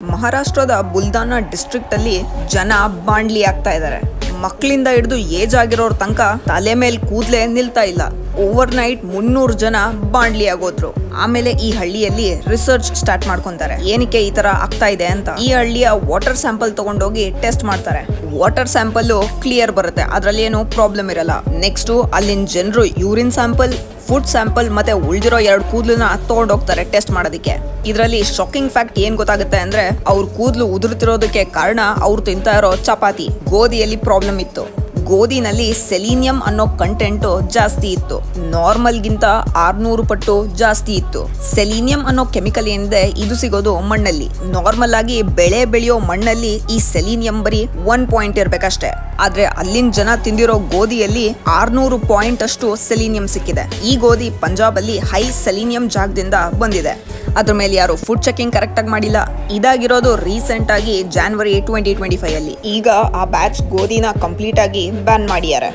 ಮಹಾರಾಷ್ಟ್ರದ ಬುಲ್ದಾನ ಡಿಸ್ಟ್ರಿಕ್ಟ್ ಅಲ್ಲಿ ಜನ ಬಾಂಡ್ಲಿ ಆಗ್ತಾ ಇದ್ದಾರೆ. ಮಕ್ಕಳಿಂದ ಹಿಡಿದು ಏಜ್ ಆಗಿರೋರ್ ತನಕ ತಲೆ ಮೇಲೆ ಕೂದಲೇ ನಿಲ್ತಾ ಇಲ್ಲ. ಓವರ್ ನೈಟ್ 300 ಜನ ಬಾಂಡ್ಲಿ ಆಗೋದ್ರು. ಆಮೇಲೆ ಈ ಹಳ್ಳಿಯಲ್ಲಿ ರಿಸರ್ಚ್ ಸ್ಟಾರ್ಟ್ ಮಾಡ್ಕೊಂತಾರೆ, ಏನಕ್ಕೆ ಈ ತರ ಆಗ್ತಾ ಇದೆ ಅಂತ. ಈ ಹಳ್ಳಿಯ ವಾಟರ್ ಸ್ಯಾಂಪಲ್ ತಗೊಂಡೋಗಿ ಟೆಸ್ಟ್ ಮಾಡ್ತಾರೆ. ವಾಟರ್ ಸ್ಯಾಂಪಲ್ ಕ್ಲಿಯರ್ ಬರುತ್ತೆ, ಅದ್ರಲ್ಲಿ ಏನು ಪ್ರಾಬ್ಲಮ್ ಇರಲ್ಲ. ನೆಕ್ಸ್ಟ್ ಅಲ್ಲಿನ ಜನರು ಯೂರಿನ್ ಸ್ಯಾಂಪಲ್, ಫುಡ್ ಸ್ಯಾಂಪಲ್ ಮತ್ತೆ ಉಳಿದಿರೋ 2 ಕೂದಲನ್ನ ತಗೊಂಡೋಗ್ತಾರೆ ಟೆಸ್ಟ್ ಮಾಡೋದಕ್ಕೆ. ಇದರಲ್ಲಿ ಶಾಕಿಂಗ್ ಫ್ಯಾಕ್ಟ್ ಏನ್ ಗೊತ್ತಾಗುತ್ತೆ ಅಂದ್ರೆ, ಅವ್ರ ಕೂದಲು ಉದುರುತ್ತಿರೋದಕ್ಕೆ ಕಾರಣ ಅವ್ರು ತಿಂತಾ ಇರೋ ಚಪಾತಿ. ಗೋಧಿಯಲ್ಲಿ ಪ್ರಾಬ್ಲಮ್ ಇತ್ತು. ಗೋಧಿನಲ್ಲಿ ಸೆಲೀನಿಯಂ ಅನ್ನೋ ಕಂಟೆಂಟ್ ಜಾಸ್ತಿ ಇತ್ತು, ನಾರ್ಮಲ್ ಗಿಂತ 600 ಪಟ್ಟು ಜಾಸ್ತಿ ಇತ್ತು. ಸೆಲೀನಿಯಂ ಅನ್ನೋ ಕೆಮಿಕಲ್ ಏನಿದೆ ಇದು ಸಿಗೋದು ಮಣ್ಣಲ್ಲಿ. ನಾರ್ಮಲ್ ಆಗಿ ಬೆಳೆ ಬೆಳೆಯೋ ಮಣ್ಣಲ್ಲಿ ಈ ಸೆಲೀನಿಯಂ ಬರೀ 1 ಪಾಯಿಂಟ್ ಇರ್ಬೇಕಷ್ಟೇ. ಆದ್ರೆ ಅಲ್ಲಿನ ಜನ ತಿಂದಿರೋ ಗೋಧಿಯಲ್ಲಿ 600 ಪಾಯಿಂಟ್ ಅಷ್ಟು ಸೆಲೀನಿಯಂ ಸಿಕ್ಕಿದೆ. ಈ ಗೋಧಿ ಪಂಜಾಬ್ ಅಲ್ಲಿ ಹೈ ಸೆಲೀನಿಯಂ ಜಾಗದಿಂದ ಬಂದಿದೆ. ಅದ್ರ ಮೇಲೆ ಯಾರು ಫುಡ್ ಚೆಕಿಂಗ್ ಕರೆಕ್ಟ್ ಆಗಿ ಮಾಡಿಲ್ಲ. ಇದಾಗಿರೋದು ರೀಸೆಂಟ್ ಆಗಿ January 2025 ಅಲ್ಲಿ. ಈಗ ಆ ಬ್ಯಾಚ್ ಗೋಧಿನ ಕಂಪ್ಲೀಟ್ ಆಗಿ ಬ್ಯಾನ್ ಮಾಡಿದ್ದಾರೆ.